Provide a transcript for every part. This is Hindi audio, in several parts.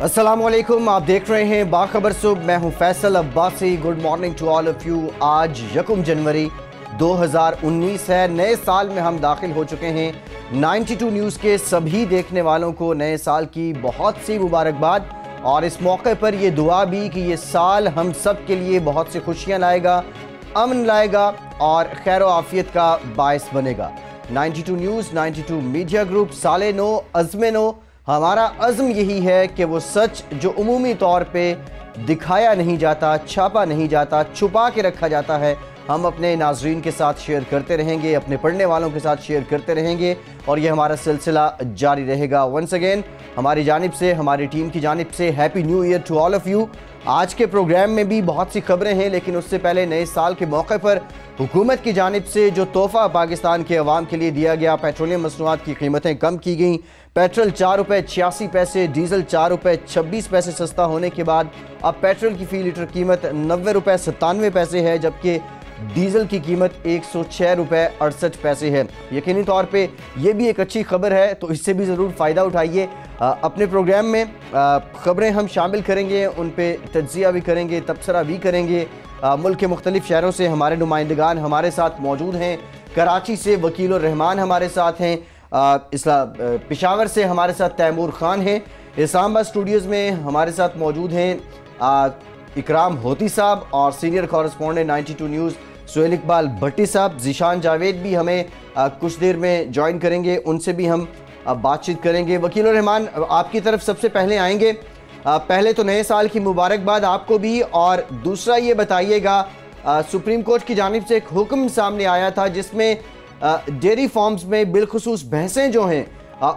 अस्सलामुअलैकुम, आप देख रहे हैं बाखबर सुबह। मैं हूं Faisal Abbasi. Good morning to all of you. आज 1 जनवरी 2019 है। नए साल में हम दाखिल हो चुके हैं। 92 न्यूज़ के सभी देखने वालों को नए साल की बहुत सी मुबारकबाद, और इस मौके पर यह दुआ भी कि ये साल हम सब के लिए बहुत सी खुशियाँ लाएगा, अमन लाएगा और खैर व आफियत का बायस बनेगा। 92 न्यूज़, 92 मीडिया ग्रुप, साले नो अज़्मे नो। हमारा अज़्म यही है कि वो सच जो उमूमी तौर पे दिखाया नहीं जाता, छापा नहीं जाता, छुपा के रखा जाता है, हम अपने नाजरीन के साथ शेयर करते रहेंगे, अपने पढ़ने वालों के साथ शेयर करते रहेंगे और ये हमारा सिलसिला जारी रहेगा। वंस अगेन हमारी जानिब से, हमारी टीम की जानिब से happy new year to all of you. आज के प्रोग्राम में भी बहुत सी खबरें हैं, लेकिन उससे पहले नए साल के मौके पर हुकूमत की जानिब से जो तोहफ़ा पाकिस्तान के अवाम के लिए दिया गया, पेट्रोलियम मसनूआत की कीमतें कम की गई। पेट्रोल 4 रुपये 86 पैसे, डीजल 4 रुपये 26 पैसे सस्ता होने के बाद अब पेट्रोल की फ़ी लीटर कीमत 90 रुपये 97 पैसे है, जबकि डीजल की कीमत 106 रुपये 68 पैसे है। यकीनी तौर पे ये भी एक अच्छी खबर है, तो इससे भी ज़रूर फ़ायदा उठाइए। अपने प्रोग्राम में ख़बरें हम शामिल करेंगे, उन पे तज्ज़िया भी करेंगे, तबसरा भी करेंगे। मुल्क के मुख्तलिफ़ शहरों से हमारे नुमाइंदगान हमारे साथ मौजूद हैं। कराची से वकील रहमान हमारे साथ हैं, पेशावर से हमारे साथ तैमूर ख़ान हैं, इस्लामाबाद स्टूडियोज़ में हमारे साथ मौजूद हैं इकराम होती साहब और senior correspondent 92 news Suhail Iqbal Bhatti साहब। ज़ीशान जावेद भी हमें कुछ देर में ज्वाइन करेंगे, उनसे भी हम बातचीत करेंगे। वकील रहमान, आपकी तरफ सबसे पहले आएंगे। पहले तो नए साल की मुबारकबाद आपको भी, और दूसरा ये बताइएगा, सुप्रीम कोर्ट की जानिब से एक हुक्म सामने आया था जिसमें डेयरी फार्म्स में बिलखुसूस भैंसें जो हैं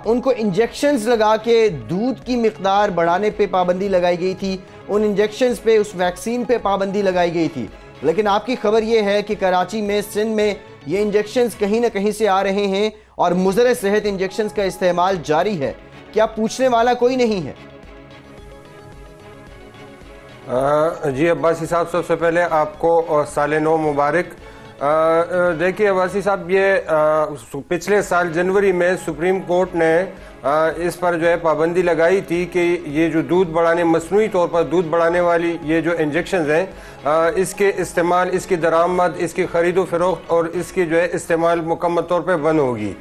उनको इंजेक्शंस लगा के दूध की मिकदार बढ़ाने पे पाबंदी लगाई गई थी, उन इंजेक्शंस पे, उस वैक्सीन पे पाबंदी लगाई गई थी। लेकिन आपकी खबर ये है कि कराची में, सिंध में ये इंजेक्शंस कहीं ना कहीं से आ रहे हैं और मुज़र सेहत इंजेक्शंस का इस्तेमाल जारी है। क्या पूछने वाला कोई नहीं है? जी अब्बासी साहब, सबसे पहले आपको साले नो मुबारक। देखिए अब्बासी साहब, ये पिछले साल जनवरी में सुप्रीम कोर्ट ने इस पर जो है पाबंदी लगाई थी कि ये जो दूध बढ़ाने, मसनूई तौर पर दूध बढ़ाने वाली ये जो इंजेक्शंस हैं, इसके इस्तेमाल, इसकी दरामद, इसकी ख़रीदो फरोख्त और इसकी जो है इस्तेमाल मुकम्मल तौर पर बंद होगी।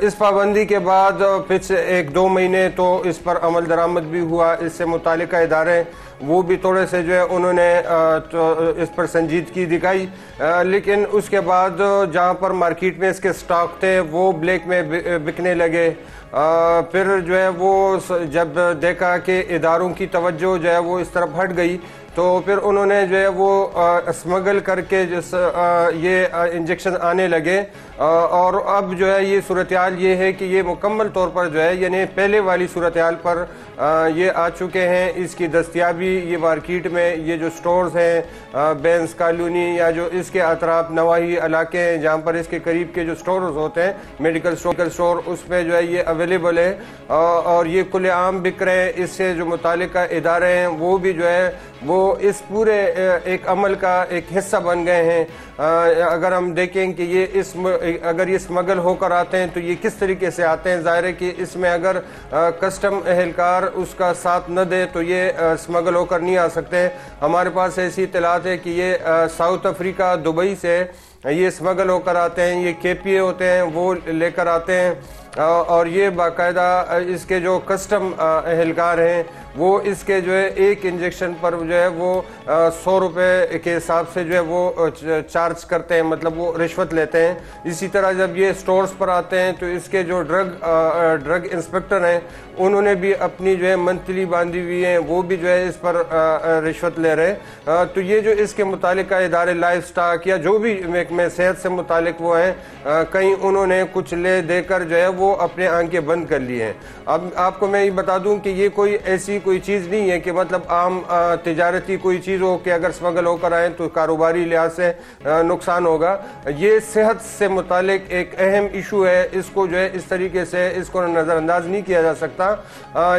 इस पाबंदी के बाद पिछले 1-2 महीने तो इस पर अमल दरामद भी हुआ। इससे मुतालिका इदारे वो भी थोड़े से जो है उन्होंने तो इस पर संजीदगी दिखाई, लेकिन उसके बाद जहाँ पर मार्केट में इसके स्टॉक थे वो ब्लैक में बिकने लगे। फिर जो है वो जब देखा कि इदारों की तवज्जो जो है वो इस तरफ हट गई, तो फिर उन्होंने जो है वो स्मगल करके ये इंजेक्शन आने लगे। और अब जो है ये सूरत हाल ये है कि ये मुकम्मल तौर पर जो है, यानी पहले वाली सूरत हाल पर ये आ चुके हैं। इसकी दस्तियाबी ये मार्केट में, ये जो स्टोर्स हैं बेंस कॉलोनी या जो इसके अतराफ नवाही इलाके हैं जहाँ पर इसके करीब के जो स्टोर्स होते हैं, मेडिकल स्टोर, उसमें जो है ये अवेलेबल है और ये खुलेआम बिक रहे हैं। इससे जो मुतालिका इदारे हैं वो भी जो है वो इस पूरे एक अमल का एक हिस्सा बन गए हैं। अगर हम देखें कि ये अगर ये स्मगल होकर आते हैं तो ये किस तरीके से आते हैं, ज़ाहिर है कि इसमें अगर कस्टम एहलकार उसका साथ न दे तो ये स्मगल होकर नहीं आ सकते। हमारे पास ऐसी इत्तलात है कि ये साउथ अफ्रीका, दुबई से ये स्मगल होकर आते हैं, ये KPA होते हैं वो लेकर आते हैं और ये बाकायदा इसके जो कस्टम एहलकार हैं वो इसके जो है एक इंजेक्शन पर जो है वो 100 रुपये के हिसाब से जो है वो चार्ज करते हैं, मतलब वो रिश्वत लेते हैं। इसी तरह जब ये स्टोर्स पर आते हैं तो इसके जो ड्रग इंस्पेक्टर हैं उन्होंने भी अपनी जो है मंथली बांधी हुई है, वो भी जो है इस पर रिश्वत ले रहे हैं। तो ये जो इसके मुतालिका इदारे, लाइफ स्टॉक या जो भी में सेहत से मुतालिक वो हैं, कहीं उन्होंने कुछ ले देकर जो है वो अपने आंखें बंद कर लिए हैं। अब आपको मैं ये बता दूं कि ये कोई ऐसी कोई चीज़ नहीं है कि मतलब आम तिजारती कोई चीज़ हो कि अगर स्मगल होकर आए तो कारोबारी लिहाज से नुकसान होगा। ये सेहत से मुतालिक एक अहम इशू है, इसको जो है इस तरीके से इसको नज़रअंदाज नहीं किया जा सकता।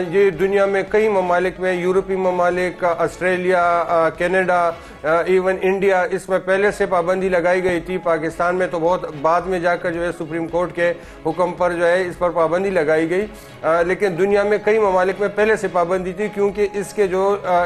ये दुनिया में कई ममालिक में, यूरोपीय ममालिक, ऑस्ट्रेलिया, कनाडा, इवन इंडिया, इसमें पहले से पाबंदी लगाई गई थी। पाकिस्तान में तो बहुत बाद में जाकर जो है सुप्रीम कोर्ट के हुक्म पर जो है इस पर पाबंदी लगाई गई, लेकिन दुनिया में कई ममालिक में पहले से पाबंदी थी, क्योंकि इसके जो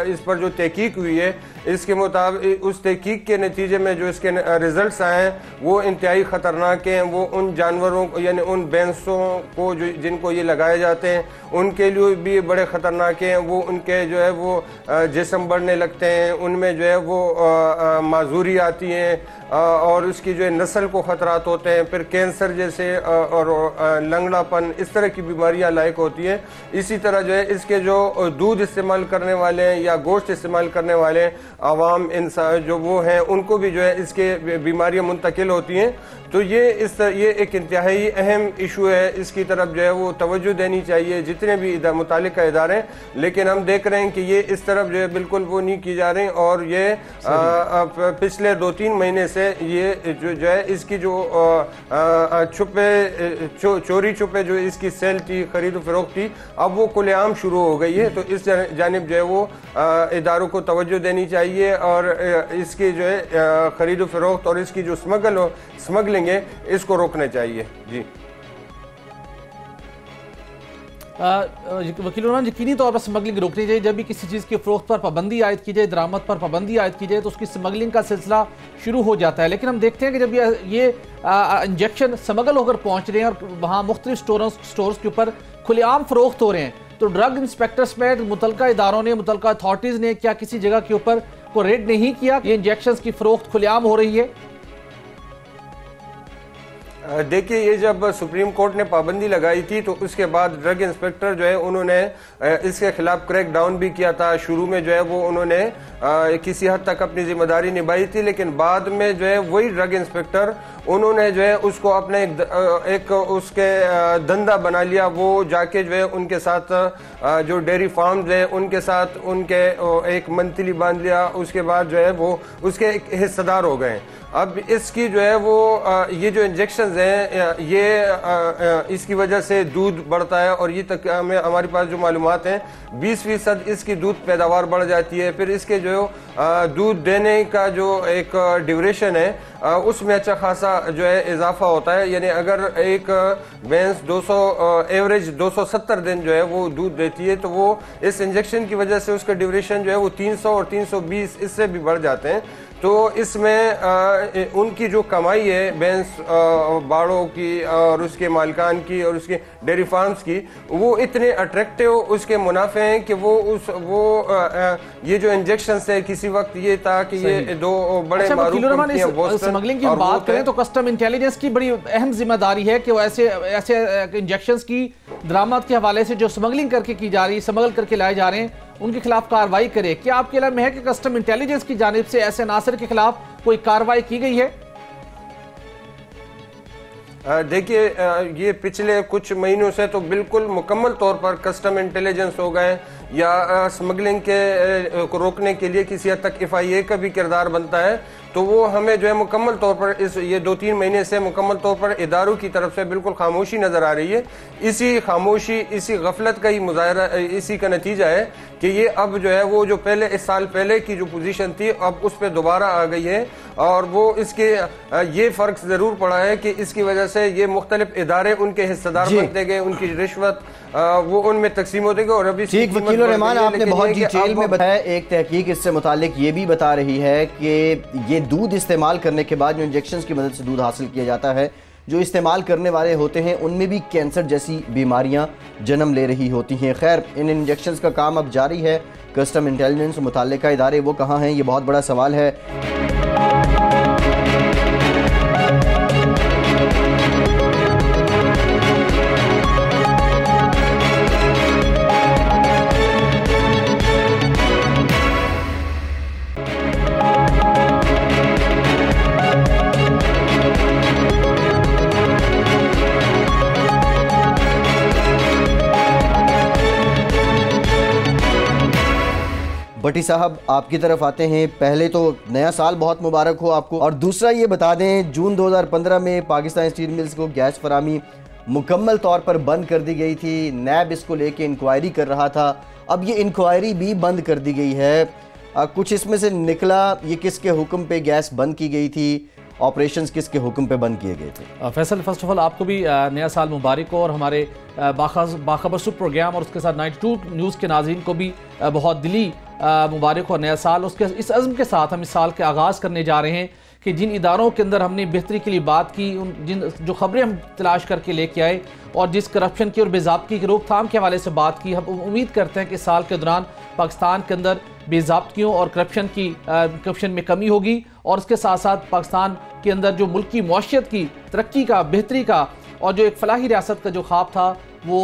इस पर जो तहकीक हुई है, इसके मुताबिक उस तहकीक के नतीजे में जो इसके रिजल्ट्स आए हैं वो इंतहाई ख़तरनाक हैं। वो उन जानवरों को यानी उन भैंसों को जो जिनको ये लगाए जाते हैं उनके लिए भी बड़े ख़तरनाक हैं। वो उनके जो है वो जिस्म बढ़ने लगते हैं, उनमें जो है वो माजूरी आती है और उसकी जो है नस्ल को ख़तरात होते हैं, फिर कैंसर जैसे और लंगड़ापन इस तरह की बीमारियां लायक होती हैं। इसी तरह जो है इसके जो दूध इस्तेमाल करने वाले हैं या गोश्त इस्तेमाल करने वाले हैं आवाम इंसान जो वो हैं उनको भी जो है इसके बीमारियां मुंतकिल होती हैं। तो ये एक इंतहाई अहम इशू है, इसकी तरफ जो है वो तवज्जो देनी चाहिए जितने भी मुतालिका इदारे हैं, लेकिन हम देख रहे हैं कि ये इस तरफ जो है बिल्कुल वो नहीं की जा रही। और ये पिछले 2-3 महीने से ये जो है इसकी जो चोरी छुपे जो इसकी सेल थी, खरीद फरोख्त थी, अब वो खुलेआम शुरू हो गई है। तो इस जानिब जो है वो इदारों को तवज्जो देनी चाहिए और इसकी जो है खरीद फरोख्त और इसकी जो स्मगलिंग है इसको रोकना चाहिए। जी वकील उन्होंने यकीनी तौर पर स्मगलिंग रोकनी चाहिए। जब भी किसी चीज़ की फ़रोख्त पर पाबंदी आयद की जाए, दरामद पर पाबंदी आयद की जाए, तो उसकी स्मगलिंग का सिलसिला शुरू हो जाता है। लेकिन हम देखते हैं कि जब ये इंजेक्शन स्मगल होकर पहुंच रहे हैं और वहाँ मुख्तलिफ स्टोर्स के ऊपर खुलेआम फ़रोख्त हो रहे हैं, तो ड्रग इंस्पेक्टर समेत मुतलका इदारों ने, मुतलका अथॉरिटीज़ ने क्या किसी जगह के ऊपर को रेड नहीं किया? ये इंजेक्शन की फ़रोख्त खुलेआम हो रही है। देखिए, ये जब सुप्रीम कोर्ट ने पाबंदी लगाई थी तो उसके बाद ड्रग इंस्पेक्टर जो है उन्होंने इसके खिलाफ क्रैक डाउन भी किया था। शुरू में जो है वो उन्होंने किसी हद तक अपनी जिम्मेदारी निभाई थी, लेकिन बाद में जो है वही ड्रग इंस्पेक्टर उन्होंने जो है उसको अपने एक उसके धंधा बना लिया। वो जाके जो है उनके साथ जो डेयरी फार्म्स है उनके साथ उनके एक मंथली बांध लिया, उसके बाद जो है वो उसके एक हिस्सेदार हो गए। अब इसकी जो है वो ये जो इंजेक्शंस हैं ये इसकी वजह से दूध बढ़ता है और ये तक हमारे पास जो मालूमात हैं 20% इसकी दूध पैदावार बढ़ जाती है। फिर इसके जो दूध देने का जो एक ड्यूरेशन है उसमें अच्छा खासा जो है इजाफा होता है। यानी अगर एक भैंस 200 एवरेज 270 दिन जो है वो दूध देती है तो वो इस इंजेक्शन की वजह से उसका ड्यूरेशन जो है वो 300 और 320 इससे भी बढ़ जाते हैं। तो इसमें उनकी जो कमाई है भैंस बाड़ों की और उसके मालिकान की और उसके डेयरी फार्म्स की, वो इतने अट्रैक्टिव उसके मुनाफे हैं कि ये जो इंजेक्शन है किसी वक्त ये था कि ये दो बड़े स्मगलिंग की बात करें तो कस्टम इंटेलिजेंस की बड़ी अहम जिम्मेदारी है कि वो ऐसे इंजेक्शन की दरामद के हवाले से जो स्मगलिंग करके की जा रही, स्मगल करके लाए जा रहे हैं, उनके खिलाफ कार्रवाई करे। क्या आपके इल्म में है कि कस्टम इंटेलिजेंस की जानिब से ऐसे नासिर के खिलाफ कोई कार्रवाई की गई है? देखिए, ये पिछले कुछ महीनों से तो बिल्कुल मुकम्मल तौर पर कस्टम इंटेलिजेंस हो गए या स्मगलिंग के को रोकने के लिए किसी हद तक FIA का भी किरदार बनता है। तो वो हमें जो है मुकम्मल तौर पर ये 2-3 महीने से मुकम्मल तौर पर इदारों की तरफ से बिल्कुल खामोशी नज़र आ रही है। इसी खामोशी, इसी गफलत का ही मुजाहरा, इसी का नतीजा है कि ये अब जो है वो जो पहले इस साल पहले की जो पोजीशन थी अब उस पर दोबारा आ गई है। और वो इसके ये फ़र्क ज़रूर पड़ा है कि इसकी वजह से ये मुख्तलिफ इदारे उनके हिस्सेदार बनते गए, उनकी रिश्वत वो उनमें तकसीम होते गए। और अभी ठीक वकील रहमान, आपने बहुत डिटेल में बताया। एक तहकीक इससे मुतालिक ये भी बता रही है कि ये दूध इस्तेमाल करने के बाद जो इंजेक्शन की मदद से दूध हासिल किया जाता है, जो इस्तेमाल करने वाले होते हैं उनमें भी कैंसर जैसी बीमारियां जन्म ले रही होती हैं। खैर, इन इंजेक्शंस का काम अब जारी है। कस्टम इंटेलिजेंस मुताल्लिका इदारे वो कहाँ हैं, ये बहुत बड़ा सवाल है। भट्टी साहब, आपकी तरफ आते हैं। पहले तो नया साल बहुत मुबारक हो आपको, और दूसरा ये बता दें जून 2015 में पाकिस्तान स्टील मिल्स को गैस फरामी मुकम्मल तौर पर बंद कर दी गई थी। नैब इसको लेके इंक्वायरी कर रहा था, अब ये इंक्वायरी भी बंद कर दी गई है। कुछ इसमें से निकला ये किसके हुक्म पे गैस बंद की गई थी ऑपरेशंस किसके हुक्म पे बंद किए गए थे? फैसल, फर्स्ट ऑफ ऑल आपको भी नया साल मुबारक हो, और हमारे बाखबर सुबह प्रोग्राम और उसके साथ 92 न्यूज़ के नाज़रीन को भी बहुत दिली मुबारक हो नया साल। उसके इस अज़्म के साथ हम इस साल के आगाज़ करने जा रहे हैं कि जिन इदारों के अंदर हमने बेहतरी के लिए बात की, उन जिन जो खबरें हम तलाश करके लेके आए और जिस करप्शन की और बेज़ाब्ती की रोकथाम के हवाले से बात की, हम उम्मीद करते हैं कि साल के दौरान पाकिस्तान के अंदर बेज़ाब्तियों और करप्शन में कमी होगी, और उसके साथ साथ पाकिस्तान के अंदर जो मुल्क की मौशियत की तरक्की का, बेहतरी का और जो एक फलाही रियासत का जो ख्वाब था वो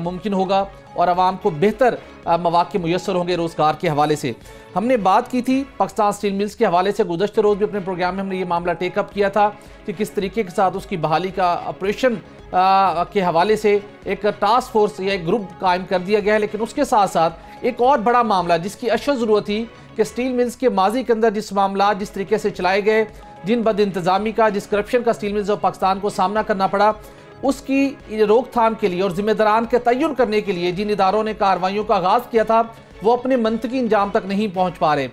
मुमकिन होगा, और आवाम को बेहतर मौक़े मुयस्सर होंगे रोज़गार के हवाले से। हमने बात की थी पाकिस्तान स्टील मिल्स के हवाले से, गुज़श्ता रोज़ भी अपने प्रोग्राम में हमने ये मामला टेकअप किया था कि किस तरीके के साथ उसकी बहाली का ऑपरेशन के हवाले से एक टास्क फोर्स या एक ग्रुप कायम कर दिया गया है। लेकिन उसके साथ साथ एक और बड़ा मामला जिसकी अशद ज़रूरत थी कि स्टील मिल्स के माजी के अंदर जिस मामला जिस तरीके से चलाए गए, जिन बद इंतज़ामी का, जिस करप्शन का स्टील मिल्स और पाकिस्तान को सामना करना पड़ा, उसकी रोकथाम के लिए और जिम्मेदारान के तयन करने के लिए जिन इदारों ने कार्रवाइयों का आगाज़ किया था वो अपने मंतकी इंजाम तक नहीं पहुँच पा रहे।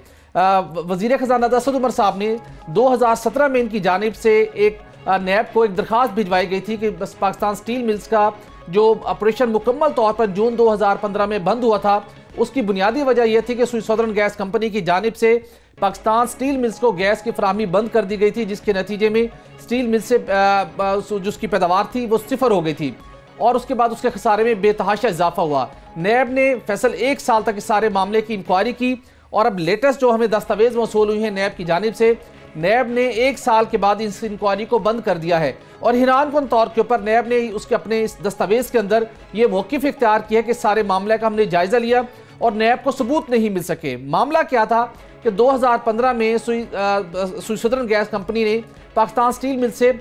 वज़ीर ख़जाना असद उमर साहब ने 2017 में इनकी जानिब से एक नैब को एक दरख्वास्त भिजवाई गई थी कि बस पाकिस्तान स्टील मिल्स का जो ऑपरेशन मुकम्मल तौर पर जून 2015 में बंद हुआ था, उसकी बुनियादी वजह यह थी कि स्विस सदर्न गैस कंपनी की जानिब से पाकिस्तान स्टील मिल्स को गैस की फराहमी बंद कर दी गई थी, जिसके नतीजे में स्टील मिल से जिसकी पैदावार थी वो सिफर हो गई थी, और उसके बाद उसके खसारे में बेतहाशा इजाफा हुआ। नैब ने फैसल 1 साल तक इस सारे मामले की इंक्वायरी की, और अब लेटेस्ट जो हमें दस्तावेज मौसूल हुई हैं नैब की जानिब से, नैब ने 1 साल के बाद इस इंक्वायरी को बंद कर दिया है। और हैरानकुन तौर के ऊपर नैब ने उसके अपने इस दस्तावेज के अंदर ये मौक़िफ़ इख्तियार किया कि सारे मामले का हमने जायज़ा लिया और नैब को सबूत नहीं मिल सके। मामला क्या था कि 2015 में स्विस सदर्न गैस कंपनी ने पाकिस्तान स्टील मिल से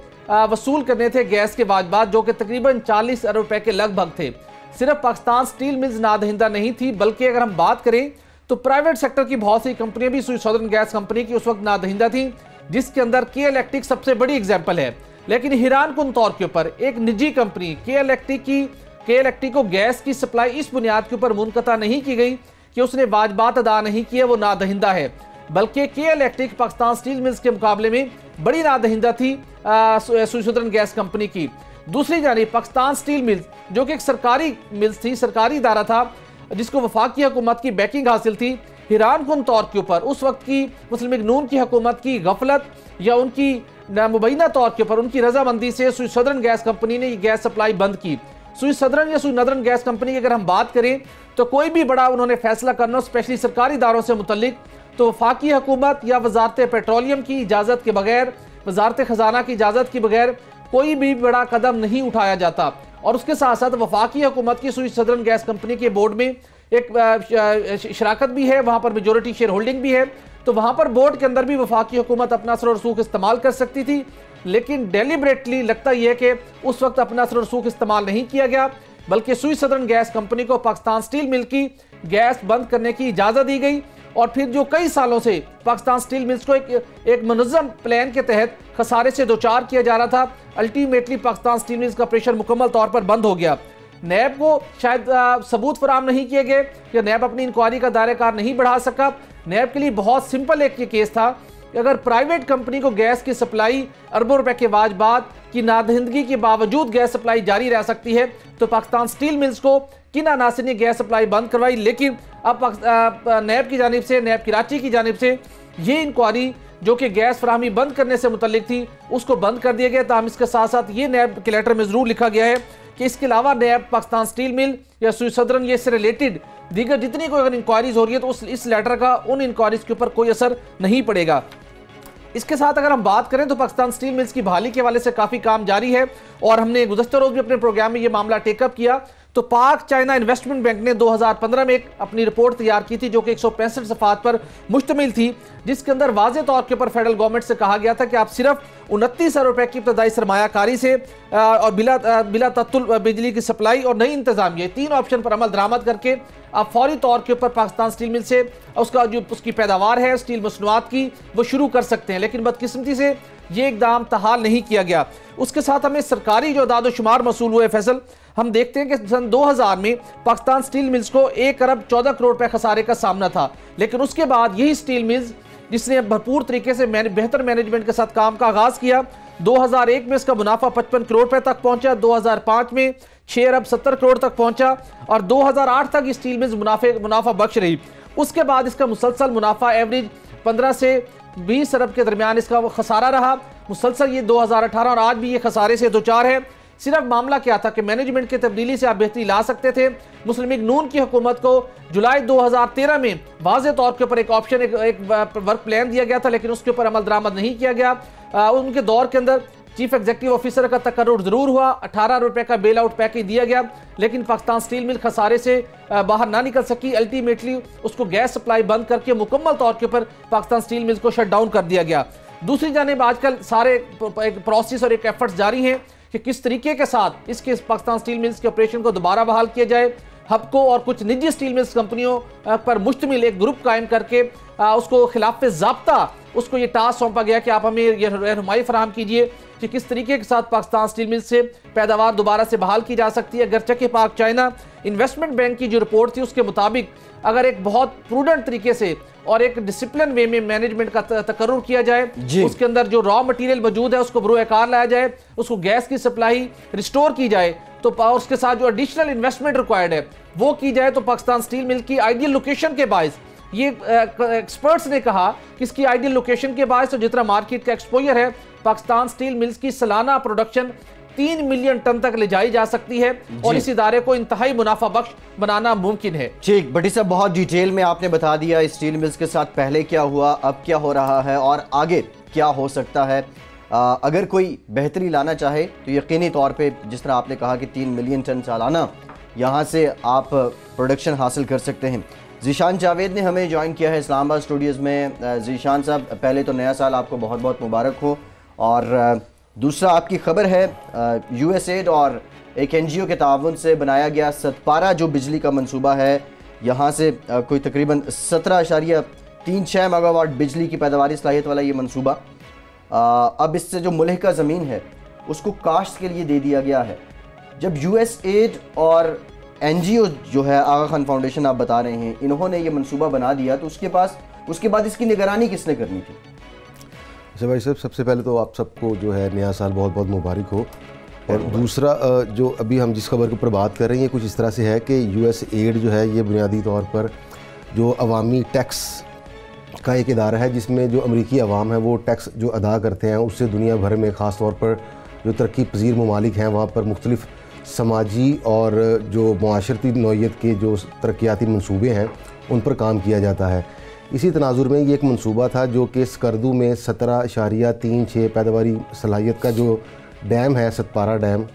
वसूल करने थे गैस के वाजबात, जो कि तकरीबन 40 अरब रुपए के लगभग थे। सिर्फ पाकिस्तान स्टील मिल्स नादहिंदा नहीं थी, बल्कि अगर हम बात करें तो प्राइवेट सेक्टर की बहुत सी कंपनियां भी स्विस सदर्न गैस कंपनी की उस वक्त नादहिंदा थी, जिसके अंदर के इलेक्ट्रिक सबसे बड़ी एग्जाम्पल है। लेकिन हैरानकुन तौर के ऊपर एक निजी कंपनी के इलेक्ट्रिक को गैस की सप्लाई इस बुनियाद के ऊपर मुनक़ता नहीं की गई कि उसने वाजबात अदा नहीं किए, वो नादहिंदा है, बल्कि के इलेक्ट्रिक पाकिस्तान स्टील मिल्स के मुकाबले में बड़ी नादहिंदा थी स्विस सदर्न गैस कंपनी की। दूसरी जानिब पाकिस्तान स्टील मिल्स जो कि एक सरकारी मिल्स थी, सरकारी इदारा था, जिसको वफाकी हुकूमत की बैकिंग हासिल थी, हैरानकुन तौर के ऊपर उस वक्त की मुस्लिम लीग नून की हुकूमत की गफलत या उनकी मुबैना तौर के ऊपर उनकी रजामंदी से स्विस सदर्न गैस कंपनी ने गैस सप्लाई बंद की। स्विस सदर्न या स्विस नदर्न गैस कंपनी की अगर हम बात करें तो कोई भी बड़ा उन्होंने फैसला करना, स्पेशली सरकारी इदारों से मुतल्लिक, तो वफाकी हुकूमत या वजारत पेट्रोलियम की इजाज़त के बगैर, वजारत ख़जाना की इजाज़त के बगैर कोई भी बड़ा कदम नहीं उठाया जाता। और उसके साथ साथ वफाकी हुकूमत की स्विस सदर्न गैस कंपनी के बोर्ड में एक शराकत भी है, वहाँ पर मेजोरिटी शेयर होल्डिंग भी है, तो वहाँ पर बोर्ड के अंदर भी वफाकी हुकूमत अपना असर और रसूख इस्तेमाल कर सकती थी। लेकिन डेलिबरेटली लगता यह है कि उस वक्त अपना असर और रसूख इस्तेमाल नहीं किया गया, बल्कि स्विस सदर्न गैस कंपनी को पाकिस्तान स्टील मिल की गैस बंद करने की इजाज़त दी गई। और फिर जो कई सालों से पाकिस्तान स्टील मिल्स को एक मुनज़्ज़म प्लान के तहत खसारे से दो चार किया जा रहा था, अल्टीमेटली पाकिस्तान स्टील मिल्स का ऑपरेशन मुकम्मल तौर पर बंद हो गया। नैब को शायद सबूत फराम नहीं किए गए या नैब अपनी इंक्वायरी का दायरेकार नहीं बढ़ा सका। नैब के लिए बहुत सिंपल एक ये केस था कि अगर प्राइवेट कंपनी को गैस की सप्लाई अरबों रुपए के वाजबात की नादहिंदगी के बावजूद गैस सप्लाई जारी रह सकती है, तो पाकिस्तान स्टील मिल्स को किन अनासिर ने गैस सप्लाई बंद करवाई। लेकिन अब नैब की जानिब से, नैब कराची की जानिब से ये इंक्वायरी जो कि गैस फराहमी बंद करने से मुतल्लिक थी उसको बंद कर दिया गया। ताहम इसके साथ साथ ये नैब के लेटर में ज़रूर लिखा गया है कि इसके अलावा नैब पाकिस्तान स्टील मिल या स्विस सदर्न ये से रिलेटेड दीगर जितनी कोई अगर इंक्वायरीज हो रही है तो इस लेटर का उन इंक्वायरीज के ऊपर कोई असर नहीं पड़ेगा। इसके साथ अगर हम बात करें तो पाकिस्तान स्टील मिल्स की बहाली के हवाले से काफ़ी काम जारी है, और हमने गुज़श्ता रोज़ भी अपने प्रोग्राम में ये मामला टेकअप किया। तो पाक चाइना इन्वेस्टमेंट बैंक ने 2015 में एक अपनी रिपोर्ट तैयार की थी जो कि 165 सफ़ात पर मुश्तमिल थी, जिसके अंदर वाज़े तौर के ऊपर फेडरल गवर्नमेंट से कहा गया था कि आप सिर्फ 29 अरब रुपए की इब्तदाई सरमायाकारी से और बिला तत्तुल बिजली की सप्लाई और नई इंतजामिया 3 ऑप्शन पर अमल दरामद करके आप फौरी तौर के ऊपर पाकिस्तान स्टील मिल से उसका जो उसकी पैदावार है स्टील मसनूआत की वो शुरू कर सकते हैं। लेकिन बदकिस्मती से ये इकदाम तहाल नहीं किया गया। उसके साथ हमें सरकारी जो अदाद शुमार मसूल हुए फैसल, हम देखते हैं कि सन 2000 में पाकिस्तान स्टील मिल्स को 1 अरब 14 करोड़ रुपए खसारे का सामना था, लेकिन उसके बाद यही स्टील मिल्स जिसने भरपूर तरीके से बेहतर मैनेजमेंट के साथ काम का आगाज किया। 2001 में इसका मुनाफा 55 करोड़ रुपए तक पहुंचा, 2005 में 6 अरब 70 करोड़ तक पहुंचा और 2008 तक स्टील मिल्स मुनाफा बख्श रही। उसके बाद इसका मुसलसल मुनाफा एवरेज 15 से 20 अरब के दरमियान इसका खसारा रहा मुसलसल, ये 2018 और आज भी ये खसारे से दो चार है। सिर्फ मामला क्या था कि मैनेजमेंट की तब्दीली से आप बेहतरी ला सकते थे। मुस्लिम लीग नून की हुकूमत को जुलाई 2013 में वाज़े तौर के ऊपर एक ऑप्शन एक वर्क प्लान दिया गया था, लेकिन उसके ऊपर अमल दरामद नहीं किया गया। उनके दौर के अंदर चीफ एग्जीक्यूटिव ऑफिसर का तकर्रुर जरूर हुआ, 18 रुपए का बेल आउट पैकेज दिया गया, लेकिन पाकिस्तान स्टील मिल खसारे से बाहर ना निकल सकी। अल्टीमेटली उसको गैस सप्लाई बंद करके मुकम्मल तौर के ऊपर पाकिस्तान स्टील मिल को शट डाउन कर दिया गया। दूसरी जानिब आजकल सारे एक प्रोसेस और एक एफर्ट्स जारी हैं कि किस तरीके के साथ इसके पाकिस्तान स्टील मिल्स के ऑपरेशन को दोबारा बहाल किया जाए। हबको और कुछ निजी स्टील मिल्स कंपनियों पर मुश्तमिल एक ग्रुप कायम करके उसको खिलाफ ज़ाब्ता उसको ये टास्क सौंपा गया कि आप हमें ये रहनुमाई फराहम कीजिए कि किस तरीके के साथ पाकिस्तान स्टील मिल से पैदावार दोबारा से बहाल की जा सकती है। अगरचे कि पाक चाइना इन्वेस्टमेंट बैंक की जो रिपोर्ट थी उसके मुताबिक अगर एक बहुत प्रूडेंट तरीके से और एक डिसिप्लिन वे में मैनेजमेंट का तकर्रुर किया जाए, उसके अंदर जो रॉ मटेरियल मौजूद है उसको बरोएकार लाया जाए, उसको गैस की सप्लाई रिस्टोर की जाए, तो उसके साथ जो एडिशनल इन्वेस्टमेंट रिक्वायर्ड है वो की जाए, तो पाकिस्तान स्टील मिल की आइडियल लोकेशन के बायस, ये एक्सपर्ट्स ने कहा कि इसकी आइडियल लोकेशन के बायस और जितना मार्केट का एक्सपोजर है, पाकिस्तान स्टील मिल्स की सालाना प्रोडक्शन 3 मिलियन टन तक ले जाई जा सकती है और इस इदारे को इंतहाई मुनाफा बख्श बनाना मुमकिन है। ठीक, भट्टी साहब बहुत डिटेल में आपने बता दिया स्टील मिल्स के साथ पहले क्या हुआ, अब क्या हो रहा है और आगे क्या हो सकता है। अगर कोई बेहतरी लाना चाहे तो यकीनी तौर पे जिस तरह आपने कहा कि 3 मिलियन टन सालाना यहाँ से आप प्रोडक्शन हासिल कर सकते हैं। ज़ीशान जावेद ने हमें ज्वाइन किया है इस्लामाबाद स्टूडियोज़ में। ज़ीशान साहब, पहले तो नया साल आपको बहुत बहुत मुबारक हो, और दूसरा आपकी खबर है USAID और एक NGO के ताउन से बनाया गया सतपारा जो बिजली का मंसूबा है, यहाँ से कोई तकरीबन 17.36 मेगावाट बिजली की पैदावारी सलाहियत वाला ये मंसूबा, अब इससे जो मुल्हिका ज़मीन है उसको काश्त के लिए दे दिया गया है। जब USAID और NGO जो है आगा खान फाउंडेशन आप बता रहे हैं, इन्होंने ये मंसूबा बना दिया, तो उसके बाद इसकी निगरानी किसने करनी थी? अच्छा भाई साहब, सबसे पहले तो आप सबको जो है नया साल बहुत बहुत मुबारक हो। और दूसरा जो अभी हम जिस खबर के ऊपर बात कर रहे हैं ये कुछ इस तरह से है कि USAID जो है ये बुनियादी तौर पर जो अवामी टैक्स का एक इदारा है, जिसमें जो अमरीकी अवाम है वो टैक्स जो अदा करते हैं उससे दुनिया भर में ख़ास तौर पर जो तरक्की पजीर ममालिक हैं वहाँ पर मुख्तलिफ समाजी और जो मुआशरती नौइयत के जो तरक्याती मंसूबे हैं उन पर काम किया जाता है। इसी तनाजुर में ये एक मंसूबा था जो कि स्कर्दू में 17.36 पैदावारी सलाहियत का जो डैम है सतपारा डैम,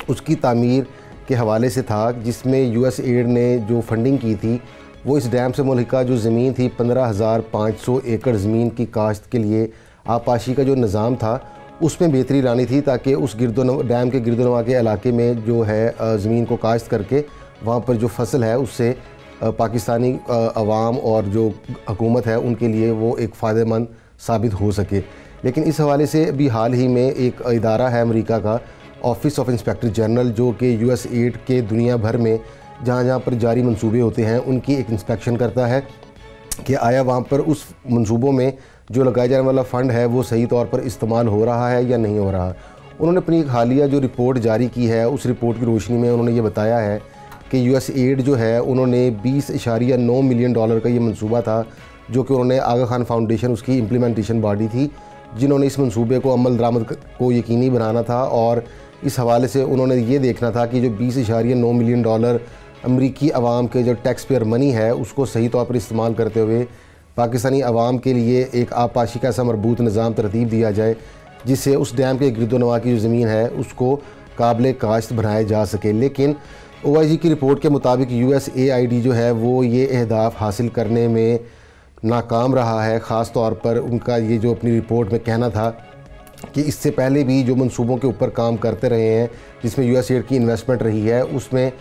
उसकी तामीर के हवाले से था, जिसमें USAID ने जो फंडिंग की थी वो इस डैम से मुल्हिका जो ज़मीन थी 15,500 एकड़ ज़मीन की काश्त के लिए आपाशी का जो निज़ाम था उसमें बेहतरी लानी थी, ताकि उस डैम के गिरदोनवा के इलाके में जो है ज़मीन को काश्त करके वहाँ पर जो फसल है उससे पाकिस्तानी अवाम और जो हुकूमत है उनके लिए वो एक फ़ायदेमंद साबित हो सके। लेकिन इस हवाले से अभी हाल ही में एक इदारा है अमेरिका का, ऑफिस ऑफ इंस्पेक्टर जनरल, जो कि USAID के दुनिया भर में जहाँ जहाँ पर जारी मंसूबे होते हैं उनकी एक इंस्पेक्शन करता है कि आया वहाँ पर उस मंसूबों में जो लगाया जाने वाला फ़ंड है वो सही तौर पर इस्तेमाल हो रहा है या नहीं हो रहा। उन्होंने अपनी एक हालिया जो रिपोर्ट जारी की है उस रिपोर्ट की रोशनी में उन्होंने ये बताया है कि USAID जो है उन्होंने 20.9 मिलियन डॉलर का ये मंसूबा था, जो कि उन्होंने आगा खान फाउंडेशन उसकी इम्प्लीमेंटेशन बॉडी थी जिन्होंने इस मंसूबे को अमल दरामद को यकीनी बनाना था, और इस हवाले से उन्होंने ये देखना था कि जो 20.9 मिलियन डॉलर अमरीकी अवाम के जो टैक्स पेयर मनी है उसको सही तौर पर इस्तेमाल करते हुए पाकिस्तानी अवाम के लिए एक आपाशी का ऐसा मरबूत निज़ाम तरतीब दिया जाए जिससे उस डैम के गिरदोनवा की जो ज़मीन है उसको काबिल काश्त बनाया जा सके। लेकिन OIG की रिपोर्ट के मुताबिक USAID जो है वो ये अहदाफ हासिल करने में नाकाम रहा है। ख़ास तौर पर उनका ये जो अपनी रिपोर्ट में कहना था कि इससे पहले भी जो मंसूबों के ऊपर काम करते रहे हैं जिसमें USAID की इन्वेस्टमेंट रही है उसमें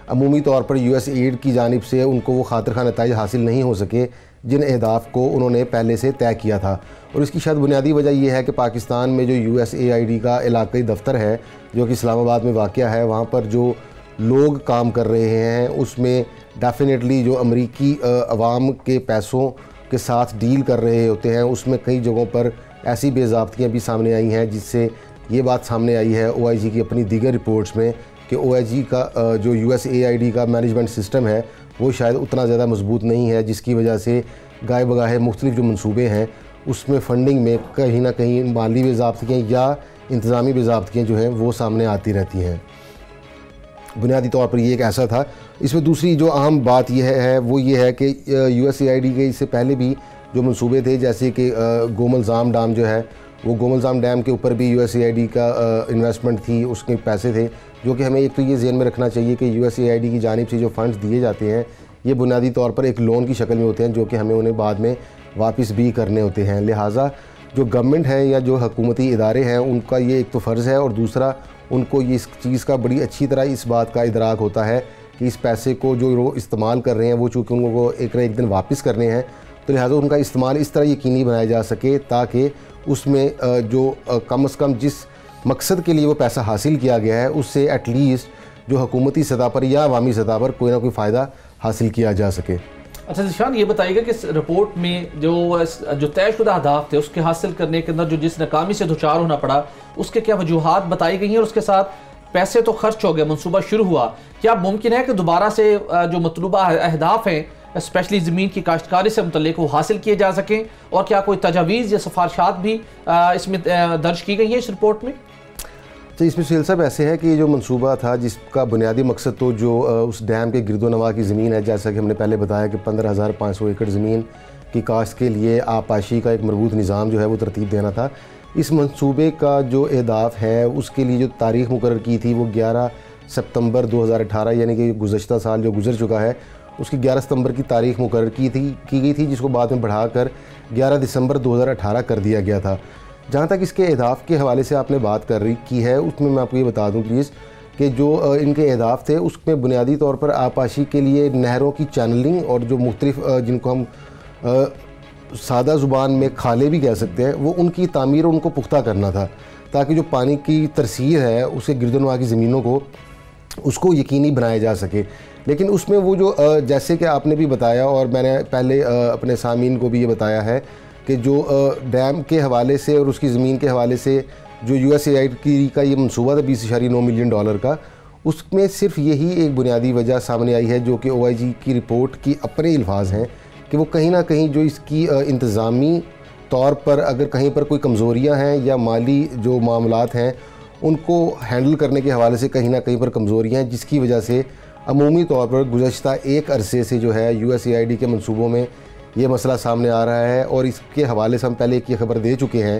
अमूमी तौर पर USAID की जानिब से उनको वो खातिर खा नताइज हासिल नहीं हो सके जिन अहदाफ को उन्होंने पहले से तय किया था। और इसकी शायद बुनियादी वजह यह है कि पाकिस्तान में जो USAID का इलाक़ाई दफ्तर है जो कि इस्लामाबाद में वाक़या है, वहाँ पर जो लोग काम कर रहे हैं उसमें डेफिनेटली जो अमरीकी अवाम के पैसों के साथ डील कर रहे होते हैं, उसमें कई जगहों पर ऐसी बेज़ाब्तियाँ भी सामने आई हैं, जिससे ये बात सामने आई है OIG की अपनी दीगर रिपोर्ट्स में कि OIG का जो USAID का मैनेजमेंट सिस्टम है वो शायद उतना ज़्यादा मजबूत नहीं है, जिसकी वजह से गाय बगाहे मुख्तलिफ जो मंसूबे हैं उसमें फ़ंडिंग में कहीं ना कहीं माली बेज़ाब्तियाँ या इंतज़ामी बेज़ाब्तियाँ जो हैं वो सामने आती रहती हैं। बुनियादी तौर पर ये एक ऐसा था। इसमें दूसरी जो अहम बात यह है वो ये है कि USAID के इससे पहले भी जो मंसूबे थे, जैसे कि गोमलजाम डैम जो है, वो गोमलजाम डैम के ऊपर भी USAID का इन्वेस्टमेंट थी, उसके पैसे थे, जो कि हमें एक तो ये ज़हन में रखना चाहिए कि USAID की जानिब से जो फ़ंड्स दिए जाते हैं ये बुनियादी तौर पर एक लोन की शक्ल में होते हैं, जो कि हमें उन्हें बाद में वापस भी करने होते हैं। लिहाजा जो गवर्नमेंट है या जो हुकूमती इदारे हैं उनका ये एक तो फ़र्ज़ है, और दूसरा उनको ये इस चीज़ का बड़ी अच्छी तरह इस बात का इदराक होता है कि इस पैसे को जो वो इस्तेमाल कर रहे हैं वो चूँकि उनको एक न एक दिन वापस करने हैं, तो लिहाजा उनका इस्तेमाल इस तरह यकीनी बनाया जा सके ताकि उसमें जो कम से कम जिस मकसद के लिए वो पैसा हासिल किया गया है उससे एटलीस्ट जो हुकूमती सतह पर या अवामी सतह पर कोई ना कोई फ़ायदा हासिल किया जा सके। अच्छा ज़ीशान, ये बताइएगा कि इस रिपोर्ट में जो तयशुदा अहदाफ थे उसके हासिल करने के अंदर जो जिस नाकामी से दुचार होना पड़ा उसके क्या वजूहात बताई गई हैं, और उसके साथ पैसे तो खर्च हो गए, मनसूबा शुरू हुआ, क्या मुमकिन है कि दोबारा से जो मतलूबा अहदाफ हैं स्पेशली ज़मीन की काश्तकारी से मुतल्लिक वो हासिल किए जा सकें, और क्या कोई तजावीज़ या सिफारिशात भी इसमें दर्ज की गई हैं इस रिपोर्ट में? तो इसमें सुहेल साहब ऐसे है कि ये जो मंसूबा था जिसका बुनियादी मकसद तो जो उस डैम के गिरदोनवा की ज़मीन है, जैसा कि हमने पहले बताया कि 15,500 एकड़ ज़मीन की काश्त के लिए आपाशी का एक मरबूत निज़ाम जो है वो तरतीब देना था। इस मंसूबे का जो अहदाफ है उसके लिए जो तारीख़ मुकर्रर की थी वो 11 सितंबर 2018, यानी कि गुज़श्ता साल जो गुजर चुका है उसकी 11 सितंबर की तारीख़ मुकर्रर की गई थी, जिसको बाद में बढ़ाकर 11 दिसंबर 2018 कर दिया गया था। जहाँ तक इसके अहदाफ के हवाले से आपने बात की है, उसमें मैं आपको ये बता दूँ प्लीज़ कि जो इनके अहदाफ थे उसमें बुनियादी तौर पर आपाशी के लिए नहरों की चैनलिंग और जो मुख्तलिफ जिनको हम सादा ज़ुबान में खाले भी कह सकते हैं, वो उनकी तामीर उनको पुख्ता करना था, ताकि जो पानी की तरसीर है उसके गिरदोनवा की ज़मीनों को उसको यकीनी बनाया जा सके। लेकिन उसमें वो जो जैसे कि आपने भी बताया और मैंने पहले अपने सामीन को भी ये बताया है कि जो डैम के हवाले से और उसकी ज़मीन के हवाले से जो USAID का ये मंसूबा था $20.9 मिलियन का, उसमें सिर्फ यही एक बुनियादी वजह सामने आई है जो कि OIG की रिपोर्ट की अपने अल्फाज हैं कि वो कहीं ना कहीं जो इसकी इंतज़ामी तौर पर अगर कहीं पर कोई कमज़ोरियाँ हैं या माली जो मामलात हैं उनको हैंडल करने के हवाले से कहीं ना कहीं पर कमज़ोरियाँ हैं, जिसकी वजह से अमूमी तौर पर गुज़श्ता एक अरसे से जो है USAID के मंसूबों में ये मसला सामने आ रहा है। और इसके हवाले से हम पहले एक ये खबर दे चुके हैं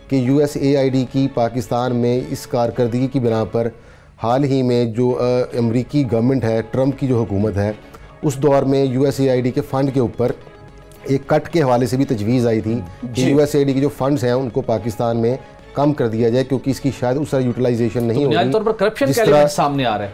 कि USAID की पाकिस्तान में इस कारकर्दगी की बिना पर हाल ही में जो अमरीकी गवर्नमेंट है, ट्रंप की जो हुकूमत है, उस दौर में USAID के फ़ंड के ऊपर एक कट के हवाले से भी तजवीज़ आई थी कि USAID के जो फंड्स हैं उनको पाकिस्तान में कम कर दिया जाए, क्योंकि इसकी शायद उस तरह यूटिलाइजेशन नहीं हो रही। तौर पर करप्शन का एलिमेंट सामने आ रहा है,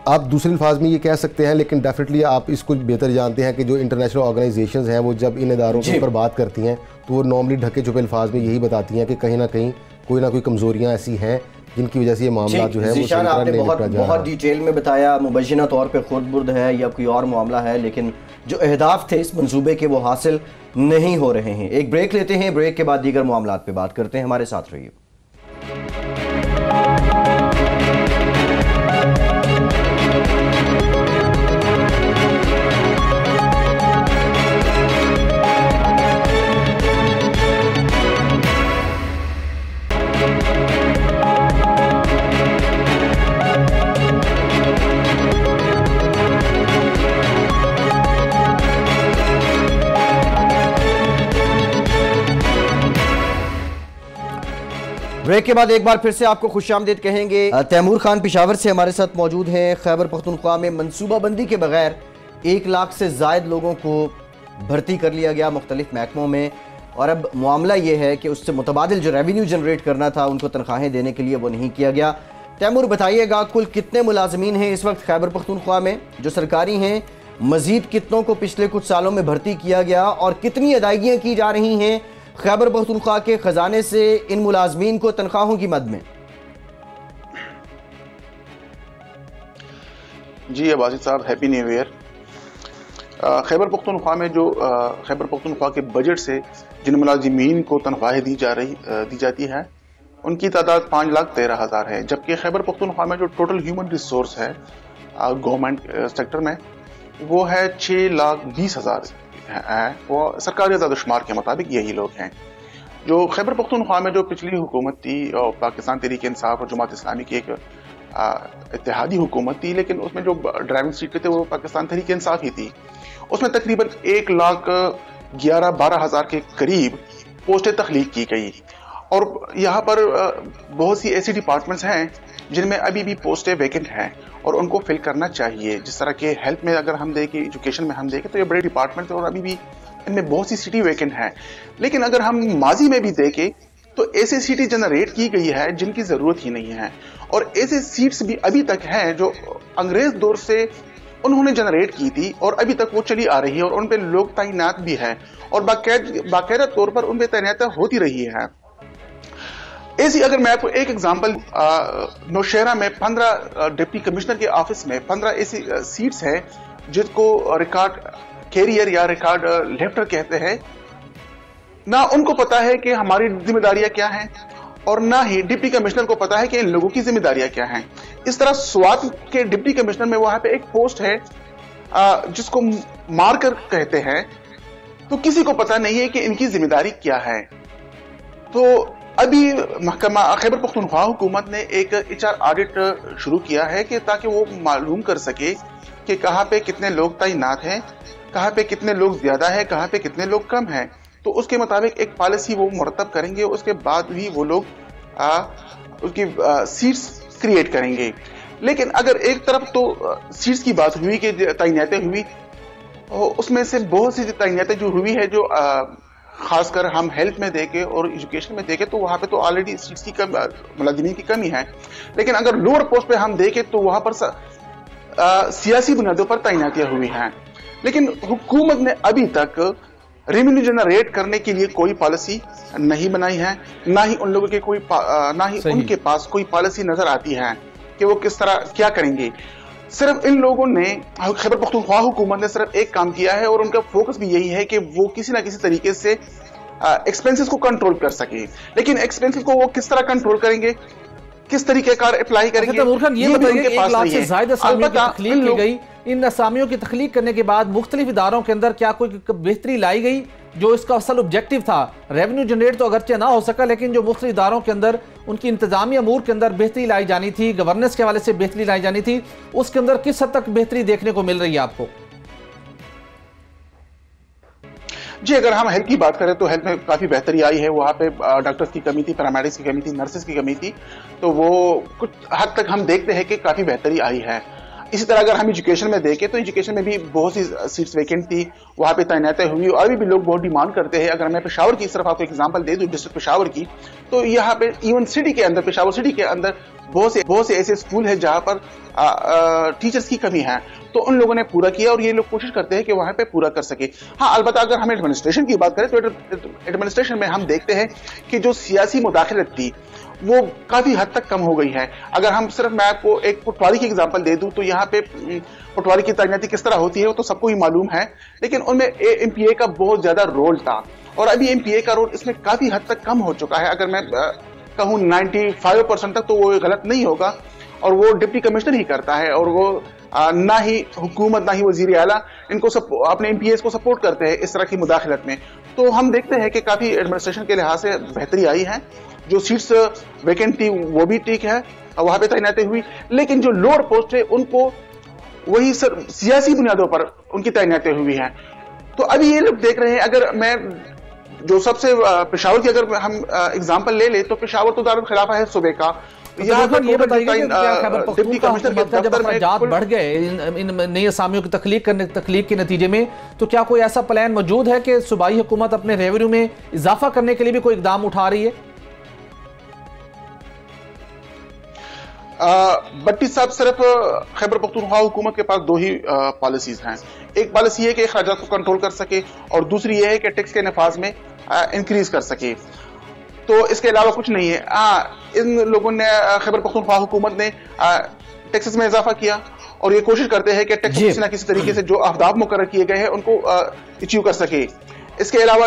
आप दूसरे अल्फाज में ये कह सकते हैं, लेकिन डेफिनेटली आप इसको बेहतर जानते हैं कि जो इंटरनेशनल ऑर्गेनाइजेशंस हैं वो जब इन इदारों के ऊपर बात करती हैं तो वो नॉर्मली ढके छुपे अल्फाज में यही बताती हैं कि कहीं ना कोई कमज़ोरियाँ ऐसी हैं जिनकी वजह से ये मामला जो है वो आपने बहुत डिटेल में बताया। मुबैना तौर पे खुर्द-बुर्द है या कोई और मामला है, लेकिन जो अहदाफ थे इस मंसूबे के वो हासिल नहीं हो रहे हैं। एक ब्रेक लेते हैं, ब्रेक के बाद दीगर मामलात पे बात करते हैं। हमारे साथ रहिए। ब्रेक के बाद एक बार फिर से आपको खुशामदीद कहेंगे। तैमूर खान पेशावर से हमारे साथ मौजूद हैं। खैबर पख्तूनख्वा में मनसूबाबंदी के बगैर 1 लाख से ज़ायद लोगों को भर्ती कर लिया गया मुख्तलिफ महकमों में, और अब मामला ये है कि उससे मुतबादिल जो रेवेन्यू जनरेट करना था उनको तनख्वाहें देने के लिए वो नहीं किया गया। तैमूर बताइएगा, कुल कितने मुलाजमीन हैं इस वक्त खैबर पख्तूनख्वा में जो सरकारी हैं, मज़ीद कितनों को पिछले कुछ सालों में भर्ती किया गया और कितनी अदायगियाँ की जा रही हैं खैबर पख्तूनख्वा के खजाने से इन मुलाजमीन को तनख्वाहों की मद में? जी अब्बासी साहब, happy new year. Khyber Pakhtunkhwa में जो खैबर पख्तूनख्वा के बजट से जिन मुलाजिमीन को तनख्वाहें दी जाती है उनकी तादाद 5,13,000 है, जबकि खैबर पख्तूनख्वा में जो टोटल ह्यूमन रिसोर्स है गवर्नमेंट सेक्टर में वो है 6,20,000 है। वो सरकारी आज़ादुशुमार के मुताबिक यही लोग हैं। जो खैबर पख्तूनख्वा में जो पिछली हुकूमत थी और पाकिस्तान तहरीक इंसाफ और जमात इस्लामी की एक इत्तेहादी हुकूमत थी, लेकिन उसमें जो ड्राइविंग सीट पे थे वो पाकिस्तान तहरीक इंसाफ ही थी। उसमें तकरीबन 1,11,12,000 के करीब पोस्टें तख्लीक की गई और यहाँ पर बहुत सी ऐसी डिपार्टमेंट्स हैं जिनमें अभी भी पोस्टें वैकेंट हैं और उनको फिल करना चाहिए। जिस तरह के हेल्थ में अगर हम देखें, एजुकेशन में हम देखें तो ये बड़े डिपार्टमेंट और अभी भी इनमें बहुत सी सीटें वैकेंट हैं। लेकिन अगर हम माजी में भी देखें तो ऐसी सीटें जनरेट की गई है जिनकी जरूरत ही नहीं है और ऐसे सीट्स भी अभी तक हैं जो अंग्रेज दौर से उन्होंने जनरेट की थी और अभी तक वो चली आ रही है और उन पे लोग तैनात भी हैं और बाकायदा तौर पर उन पे तैनात होती रही है। ऐसी अगर मैं आपको एक एग्जांपल, नौशहरा में 15 डिप्टी कमिश्नर के ऑफिस में 15 ऐसी सीट्स हैं जिसको रिकॉर्ड कैरियर या रिकॉर्ड लेफ्टर कहते हैं। ना उनको पता है कि हमारी जिम्मेदारियां क्या हैं और ना ही डिप्टी कमिश्नर को पता है कि इन लोगों की जिम्मेदारियां क्या हैं। इस तरह स्वात के डिप्टी कमिश्नर में वहां पे एक पोस्ट है जिसको मार्कर कहते हैं, तो किसी को पता नहीं है कि इनकी जिम्मेदारी क्या है। तो अभी महकमा खैबर पख्तूनख्वा हुकूमत ने एक HR ऑडिट शुरू किया है कि ताकि वो मालूम कर सके कि कहाँ पे कितने लोग तैनात हैं, कहाँ पे कितने लोग ज्यादा है, कहाँ पे कितने लोग कम हैं। तो उसके मुताबिक एक पॉलिसी वो मुरतब करेंगे, उसके बाद ही वो लोग उसकी सीट्स क्रिएट करेंगे। लेकिन अगर एक तरफ तो सीट्स की बात हुई कि तैनातें हुई, उसमें से बहुत सी तैनातें जो हुई है जो खासकर हम हेल्थ में देखें और एजुकेशन में देखें तो वहां पे तो ऑलरेडी सीट्स की मुलाजिमीन की कमी है। लेकिन अगर लोअर पोस्ट पे हम देखें तो वहां पर सियासी बुनियादों पर तैनातियां हुई हैं। लेकिन हुकूमत ने अभी तक रेवेन्यू जनरेट करने के लिए कोई पॉलिसी नहीं बनाई है, ना ही उन लोगों के ना ही उनके पास कोई पॉलिसी नजर आती है कि वो किस तरह क्या करेंगे। सिर्फ इन लोगों ने, खैबर पख्तूनख्वा हुकूमत ने सिर्फ एक काम किया है और उनका फोकस भी यही है कि वो किसी ना किसी तरीके से एक्सपेंसेस को कंट्रोल कर सके। लेकिन एक्सपेंसेस को वो किस तरह कंट्रोल करेंगे, किस तरीके का अप्लाई करेंगे, ये बताइए 1 लाख से ज्यादा असामियों की तख्लीक की गई। इन असामियों की तख्लीक करने के बाद मुख्तलिफ इदारों के अंदर क्या कोई बेहतरी लाई गई? जो इसका असल ऑब्जेक्टिव था रेवेन्यू जनरेट तो अगरचे ना हो सका, लेकिन जो मुख्तलिफ इदारों के अंदर उनकी इंतजामी अमूर के अंदर बेहतरी लाई जानी थी, गवर्नेंस के हवाले से बेहतरी लाई जानी थी, उसके अंदर किस हद तक बेहतरी देखने को मिल रही है आपको? जी, अगर हम हेल्थ की बात करें तो हेल्थ में काफी बेहतरी आई है। वहां पे डॉक्टर्स की कमी थी, पैरामेडिक्स की कमी थी, नर्सेस की कमी थी, तो वो कुछ हद तक हम देखते हैं कि काफी बेहतरी आई है। इसी तरह अगर हम एजुकेशन में देखें तो एजुकेशन में भी बहुत सी सीट्स वैकेंट थी, वहां पे तैनातें हुई और अभी भी लोग बहुत डिमांड करते हैं। अगर मैं पेशावर की सिर्फ आपको एग्जांपल दे दूं, डिस्ट्रिक्ट पेशावर की, तो यहाँ पे इवन सिटी के अंदर, पेशावर सिटी के अंदर बहुत से ऐसे स्कूल है जहां पर टीचर्स की कमी है, तो उन लोगों ने पूरा किया और ये लोग कोशिश करते हैं कि वहां पे पूरा कर सके। हाँ, अलबत्ता अगर हम एडमिनिस्ट्रेशन की बात करें तो एडमिनिस्ट्रेशन में हम देखते हैं कि जो सियासी मुदाखलत थी वो काफी हद तक कम हो गई है। अगर हम सिर्फ मैं आपको एक पटवारी की एग्जांपल दे दूं तो यहाँ पे पटवारी की तैनाती किस तरह होती है वो तो सबको ही मालूम है, लेकिन उनमें MPA का बहुत ज्यादा रोल था और अभी MPA का रोल इसमें काफी हद तक कम हो चुका है। अगर मैं कहूँ 95% तक तो वो गलत नहीं होगा और वो डिप्टी कमिश्नर ही करता है और वो ना ही हुकूमत ना ही वजीर आला इनको अपने MPAs को सपोर्ट करते हैं इस तरह की मुदाखलत में। तो हम देखते हैं कि काफी एडमिनिस्ट्रेशन के लिहाज से बेहतरी आई है। जो सीट्स वैकेंट थी वो भी ठीक है, वहां पे तैनाती हुई, लेकिन जो लोअर पोस्ट है उनको वही सियासी बुनियादों पर उनकी तैनाती हुई है। तो अभी ये लोग देख रहे हैं, अगर मैं जो सबसे पेशावर की अगर हम एग्जांपल ले ले तो पेशावर तो दारुल खिलाफा है सूबे का। यहाँ पर ये बताइए कि क्या खैबर पख्तूनख्वा हुकूमत का जब अखराजात बढ़ गए इन नई असामियों की तख्लीक के नतीजे में, तो क्या कोई ऐसा प्लान मौजूद है कि सूबाई हुकूमत अपने रेवेन्यू में इजाफा करने के लिए भी कोई इकदाम उठा रही है? भट्टी साहब, सिर्फ खैबर पख्तूनख्वा हुकूमत के पास दो ही पॉलिसीज हैं। एक पॉलिसी है कि अखराजात को कंट्रोल कर सके और दूसरी ये है कि टैक्स के नफाज में इंक्रीज कर सके। तो इसके अलावा कुछ नहीं है। इन लोगों ने, खैबर पख्तूनख्वा हुकूमत ने टैक्सेस में इजाफा किया और ये कोशिश करते हैं कि टैक्स को किसी ना किसी तरीके से जो अहदाफ मुकर्रर किए गए हैं उनको अचीव कर सके। इसके अलावा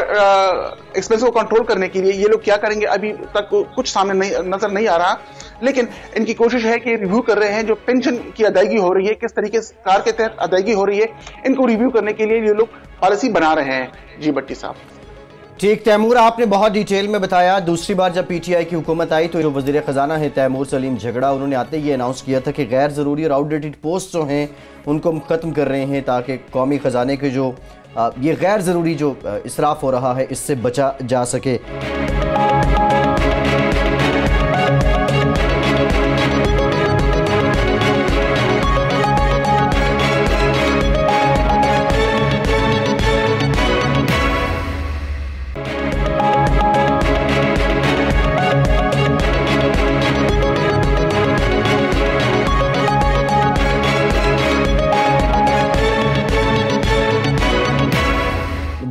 एक्सपेंस को कंट्रोल करने के लिए ये लोग क्या करेंगे अभी तक कुछ सामने नजर नहीं आ रहा, लेकिन इनकी कोशिश है कि रिव्यू कर रहे हैं जो पेंशन की अदायगी हो रही है, किस तरीके से कार के तहत अदायगी हो रही है, इनको रिव्यू करने के लिए ये लोग पॉलिसी बना रहे हैं। जी भट्टी साहब। ठीक तैमूर, आपने बहुत डिटेल में बताया। दूसरी बार जब पीटीआई की हुकूमत आई तो जो वज़ीर ख़जाना है तैमूर सलीम झगड़ा, उन्होंने आते ही अनाउंस किया था कि गैर ज़रूरी और आउटडेटेड पोस्ट जो हैं उनको ख़त्म कर रहे हैं ताकि कौमी ख़जाने के जो ये गैर ज़रूरी जो इसराफ हो रहा है इससे बचा जा सके।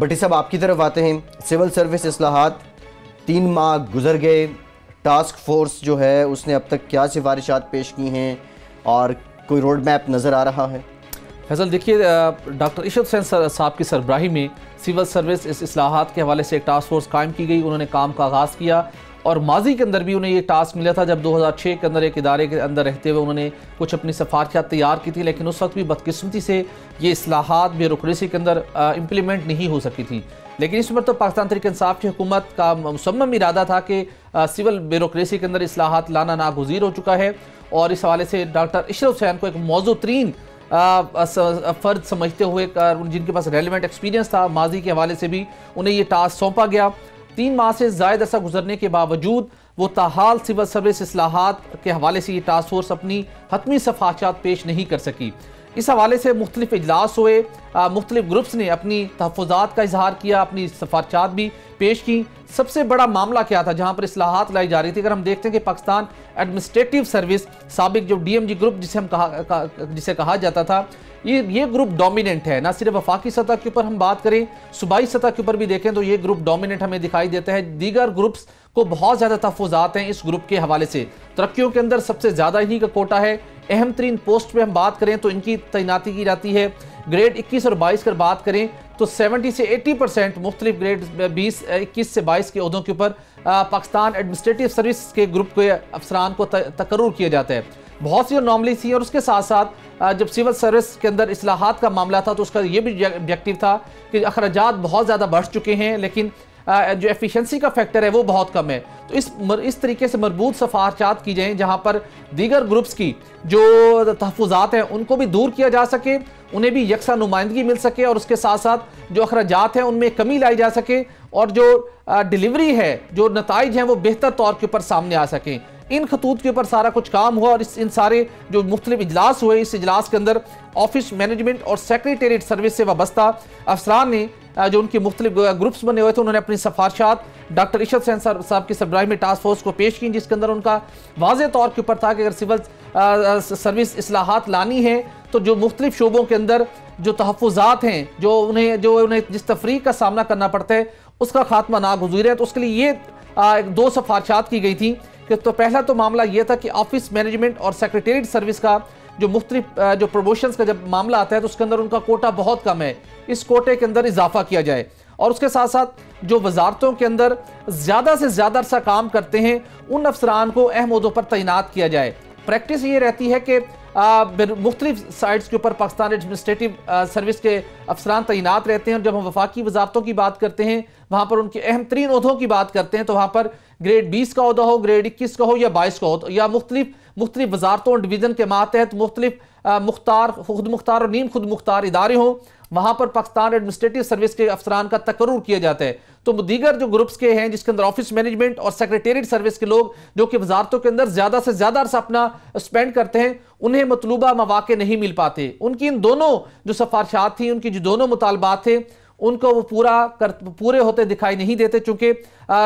भट्टी साहब, आपकी तरफ आते हैं। सिविल सर्विस इस्लाहात 3 माह गुजर गए, टास्क फोर्स जो है उसने अब तक क्या सिफारिशात पेश की हैं और कोई रोड मैप नज़र आ रहा है? फैसल, देखिए डॉक्टर इशरत हुसैन साहब की सरबराही में सिविल सर्विस इस्लाहात के हवाले से एक टास्क फोर्स कायम की गई। उन्होंने काम का आगाज़ किया और माजी के अंदर भी उन्हें ये टास्क मिला था जब 2006 के अंदर एक इदारे के अंदर रहते हुए उन्होंने कुछ अपनी सिफारिशात तैयार की थी, लेकिन उस वक्त भी बदकिस्मती से ये इस्लाहात ब्यूरोक्रेसी के अंदर इम्प्लीमेंट नहीं हो सकी थी। लेकिन इस वक्त तो पाकिस्तान तहरीक इंसाफ की हुकूमत का मुसम्मम इरादा था कि सिविल ब्यूरोक्रेसी के अंदर इस्लाहात लाना नागुज़ीर हो चुका है और इस हवाले से डॉक्टर इशरत हुसैन को एक मौजूद तरीन फ़र्द समझते हुए जिनके पास रेलिवेंट एक्सपीरियंस था माजी के हवाले से भी उन्हें ये टास्क सौंपा गया। 3 माह से ज़ायद अरसा गुजरने के बावजूद वो ताहाल सिविल सर्विस इस्लाहात के हवाले से ये टास्क फोर्स अपनी हतमी सफारशात पेश नहीं कर सकी। इस हवाले से मुख्तलिफ इजलास हुए, मुख्तलिफ ग्रुप्स ने अपनी तहफ़्फ़ुज़ात का इजहार किया, अपनी सफारशात भी पेश की। सबसे बड़ा मामला क्या था जहाँ पर इस्लाहात लाई जा रही थी? अगर हम देखते हैं कि पाकिस्तान एडमिनिस्ट्रेटिव सर्विस साबिक जो DMG ग्रुप जिसे कहा जाता था, ये ग्रुप डोमिनेंट है। ना सिर्फ वफाकी सतह के ऊपर हम बात करें, सूबाई सतह के ऊपर भी देखें तो ये ग्रुप डोमिनेंट हमें दिखाई देता है। दीगर ग्रुप्स को बहुत ज़्यादा तहफ़्फ़ुज़ात हैं इस ग्रुप के हवाले से। तरक्कियों के अंदर सबसे ज़्यादा इन्हीं का कोटा है। अहम तरीन पोस्ट पे हम बात करें तो इनकी तैनाती की जाती है। ग्रेड 21 और 22 की बात करें तो 70 से 80% मुख्तलिफ ग्रेड 21 से 22 के ओहदों के ऊपर पाकिस्तान एडमिनिस्ट्रेटिव सर्विस के ग्रुप के अफसरान को तकर्रुर किया जाता है। बहुत सी नॉर्मली थी और उसके साथ साथ जब सिविल सर्विस के अंदर इस्लाहात का मामला था तो उसका ये भी ऑब्जेक्टिव था कि अखराजात बहुत ज़्यादा बढ़ चुके हैं लेकिन जो एफिशिएंसी का फैक्टर है वो बहुत कम है। तो इस तरीके से मरबूत सफारशात की जाएँ जहाँ पर दीगर ग्रुप्स की जो तहफ़्फ़ुज़ात हैं उनको भी दूर किया जा सके, उन्हें भी यकसा नुमाइंदगी मिल सके और उसके साथ साथ जो अखराजात हैं उनमें कमी लाई जा सके और जो डिलीवरी है, जो नताइज हैं वो बेहतर तौर के ऊपर सामने आ सकें। इन खतूत के ऊपर सारा कुछ काम हुआ और इन सारे जो मुख्तलिफ इजलास हुए, इस इजलास के अंदर ऑफिस मैनेजमेंट और सेक्रेटेरिएट सर्विस से वाबस्ता अफसरान ने जो उनके मुख्तलिफ ग्रुप्स बने हुए थे उन्होंने अपनी सफारशात डॉक्टर इशरत हुसैन साहब की सरबराही में टास्क फोर्स को पेश की, जिसके अंदर उनका वाज़े तौर के ऊपर था कि अगर सिविल सर्विस इस्लाहात लानी है तो जो मुख्तलिफ शोबों के अंदर जो तहफ़्फ़ुज़ात हैं, जो उन्हें जिस तफरीक का सामना करना पड़ता है उसका खात्मा नागुज़ीर है। तो उसके लिए ये 2 सफारशात की गई थी कि तो पहला तो मामला ये था कि ऑफिस मैनेजमेंट और सेक्रेटेरिएट सर्विस का जो मुख्तलिफ जो प्रमोशंस का जब मामला आता है तो उसके अंदर उनका कोटा बहुत कम है, इस कोटे के अंदर इजाफा किया जाए और उसके साथ साथ जो वजारतों के अंदर ज़्यादा से ज़्यादा अरसा काम करते हैं उन अफसरान को अहम ओहदों पर तैनात किया जाए। प्रैक्टिस ये रहती है कि मुख्तलिफ साइट्स के ऊपर पाकिस्तान एडमिनिस्ट्रेटिव सर्विस के अफसरान तैनात रहते हैं और जब हम वफाकी वजारतों की बात करते हैं वहाँ पर उनके अहम तरीन ओहदों की बात करते हैं तो वहाँ पर ग्रेड 20 का ओहदा हो, ग्रेड 21 का हो या 22 का हो या मुख्तलिफ वजारतों और डिवीज़न के मातहत मुख्तलिफ मुख्तार, खुद मुख्तार और नीम खुद मुख्तार इदारे हों, वहाँ पर पाकिस्तान एडमिनिस्ट्रेटिव सर्विस के अफसरान का तकर्रुर किया जाता है। तो दीगर जो ग्रुप्स के हैं जिसके अंदर ऑफिस मैनेजमेंट और सेक्रेटेरिएट सर्विस के लोग जो कि वजारतों के अंदर ज़्यादा से ज़्यादा अर्सा अपना स्पेंड करते हैं उन्हें मतलूबा मौके नहीं मिल पाते। उनकी इन दोनों जो सफारशात थी, उनकी जो दोनों मुतालबात थे उनको वो पूरे होते दिखाई नहीं देते, चूँकि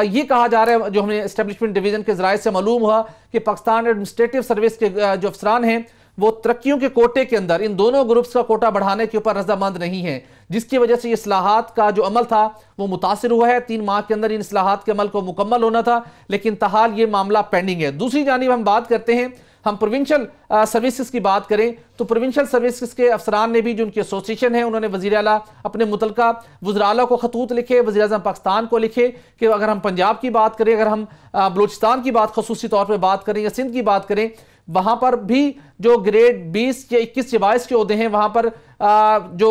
ये कहा जा रहा है जो हमें एस्टेब्लिशमेंट डिवीज़न के ज़राए से मालूम हुआ कि पाकिस्तान एडमिनिस्ट्रेटिव सर्विस के जो अफसरान हैं वो तरक्कियों के कोटे के अंदर इन दोनों ग्रुप्स का कोटा बढ़ाने के ऊपर रजामंद नहीं है, जिसकी वजह से इस्लाहात का जो अमल था वो मुतासिर हुआ है। 3 माह के अंदर इन इस्लाहात के अमल को मुकम्मल होना था लेकिन ताहाल ये मामला पेंडिंग है। दूसरी जानिब हम बात करते हैं हम प्रोविंशियल सर्विसेज की बात करें तो प्रोविंशियल सर्विसेज के अफसरान ने भी, जो उनकी एसोसिएशन है, उन्होंने वज़ीर आला अपने मुतलका वज़ीर आला को खतूत लिखे, वज़ीर आज़म पाकिस्तान को लिखे कि अगर हम पंजाब की बात करें, अगर हम बलूचिस्तान की बात खसूसी तौर पर बात करें या सिंध की बात करें, वहां पर भी जो ग्रेड 20 या 21 या 22 के ओहदे हैं, वहां पर जो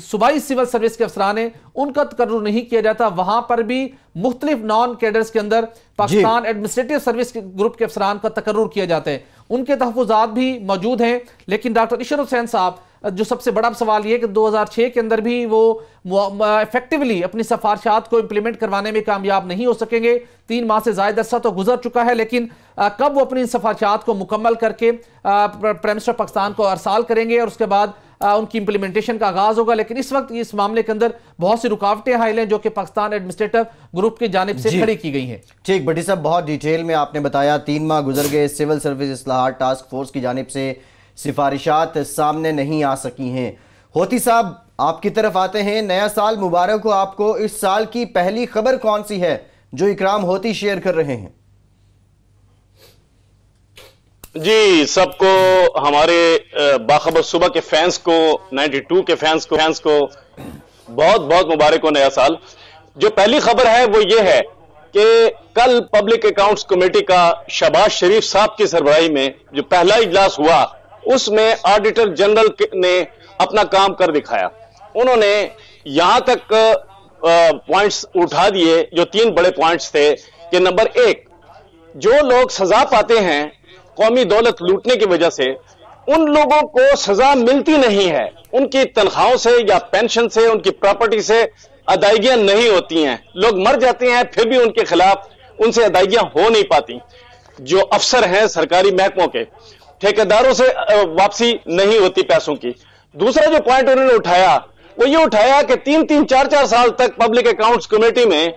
सूबाई सिविल सर्विस के अफसरान हैं उनका तकर्रुर नहीं किया जाता। वहां पर भी मुख्तलिफ नॉन कैडर्स के अंदर पाकिस्तान एडमिनिस्ट्रेटिव सर्विस के ग्रुप के अफसरान का तकर्रुर किया जाता है, उनके तहफ़्फ़ुज़ात भी मौजूद हैं। लेकिन डॉक्टर इशर हुसैन साहब, जो सबसे बड़ा सवाल ये कि 2006 के अंदर भी वो इफेक्टिवली अपनी सिफारिशात को इंप्लीमेंट करवाने में कामयाब नहीं हो सकेंगे। 3 माह से ज़्यादा अरसा तो गुजर चुका है, लेकिन कब वो अपनी सिफारिशात को मुकम्मल करके प्राइम मिनिस्टर पाकिस्तान को अरसाल करेंगे और उसके बाद उनकी इंप्लीमेंटेशन का आगाज होगा। लेकिन इस वक्त इस मामले के अंदर बहुत सी रुकावटें हायल हैं जो कि पाकिस्तान एडमिनिस्ट्रेटिव ग्रुप की जानिब से खड़ी की गई हैं। ठीक, भट्टी साहब, बहुत डिटेल में आपने बताया। 3 माह गुजर गए, सिविल सर्विस इस्लाहात टास्क फोर्स की जानिब से सिफारिशात सामने नहीं आ सकी हैं। होती साहब, आपकी तरफ आते हैं। नया साल मुबारक हो आपको। इस साल की पहली खबर कौन सी है जो इकराम होती शेयर कर रहे हैं? जी, सबको, हमारे बाखबर सुबह के फैंस को, 92 के फैंस को बहुत बहुत मुबारक हो नया साल। जो पहली खबर है वो ये है कि कल पब्लिक अकाउंट्स कमेटी का शहबाज शरीफ साहब की सरबराही में जो पहला इजलास हुआ, उसमें ऑडिटर जनरल ने अपना काम कर दिखाया। उन्होंने यहां तक पॉइंट्स उठा दिए, जो 3 बड़े पॉइंट्स थे कि नंबर 1, जो लोग सजा पाते हैं कौमी दौलत लूटने की वजह से, उन लोगों को सजा मिलती नहीं है। उनकी तनख्वाहों से या पेंशन से, उनकी प्रॉपर्टी से अदायगियां नहीं होती हैं। लोग मर जाते हैं, फिर भी उनके खिलाफ उनसे अदायगियां हो नहीं पाती। जो अफसर हैं सरकारी महकमों के, ठेकेदारों से वापसी नहीं होती पैसों की। दूसरा जो पॉइंट उन्होंने उठाया वो ये उठाया कि 3-3, 4-4 साल तक पब्लिक अकाउंट्स कमेटी में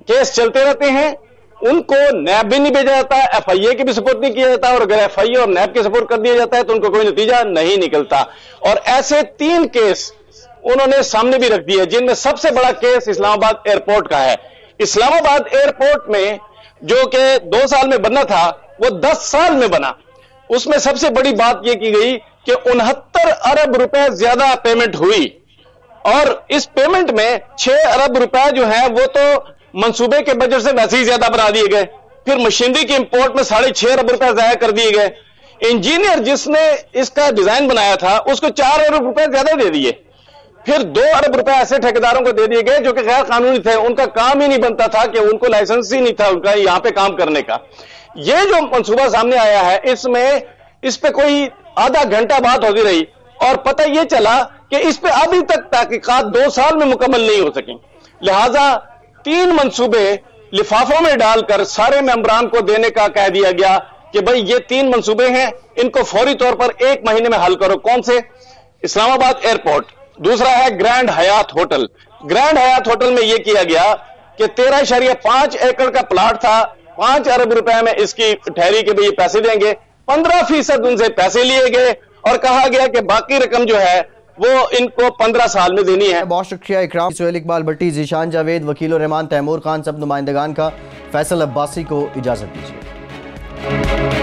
केस चलते रहते हैं, उनको नैब भी नहीं भेजा जाता, FIA की भी सपोर्ट नहीं किया जाता, और अगर FIA और नैब की सपोर्ट कर दिया जाता है तो उनको कोई नतीजा नहीं निकलता। और ऐसे 3 केस उन्होंने सामने भी रख दिए, जिनमें सबसे बड़ा केस इस्लामाबाद एयरपोर्ट का है। इस्लामाबाद एयरपोर्ट में जो कि 2 साल में बनना था, वो 10 साल में बना। उसमें सबसे बड़ी बात यह की गई कि 69 अरब रुपए ज्यादा पेमेंट हुई, और इस पेमेंट में 6 अरब रुपए जो है वो तो मंसूबे के बजट से वैसे ही ज्यादा बना दिए गए। फिर मशीनरी के इंपोर्ट में 6.5 अरब रुपए जाया कर दिए गए। इंजीनियर जिसने इसका डिजाइन बनाया था उसको 4 अरब रुपए ज्यादा दे दिए। फिर 2 अरब रुपए ऐसे ठेकेदारों को दे दिए गए जो कि गैर कानूनी थे, उनका काम ही नहीं बनता था, कि उनको लाइसेंस ही नहीं था उनका यहां पे काम करने का। ये जो मंसूबा सामने आया है, इसमें इस पे कोई आधा घंटा बात होती रही और पता यह चला कि इस पे अभी तक तहकीकात 2 साल में मुकम्मल नहीं हो सकी। लिहाजा 3 मंसूबे लिफाफों में डालकर सारे मेंबरान को देने का कह दिया गया कि भाई ये 3 मंसूबे हैं, इनको फौरी तौर पर 1 महीने में हल करो। कौन से? इस्लामाबाद एयरपोर्ट, दूसरा है grand Hyatt hotel. Grand Hyatt hotel में यह किया गया कि 13.5 एकड़ का प्लाट था, 5 अरब रुपए में इसकी ठहरी के भाई पैसे देंगे। 15% उनसे पैसे लिए गए और कहा गया कि बाकी रकम जो है वो इनको 15 साल में देनी है। बहुत शुक्रिया इकराम। सुहेल इकबाल भट्टी, जीशान जावेद, वकील रहमान तैमूर खान, सब नुमाइंदगान का, फैसल अब्बासी को इजाजत दीजिए।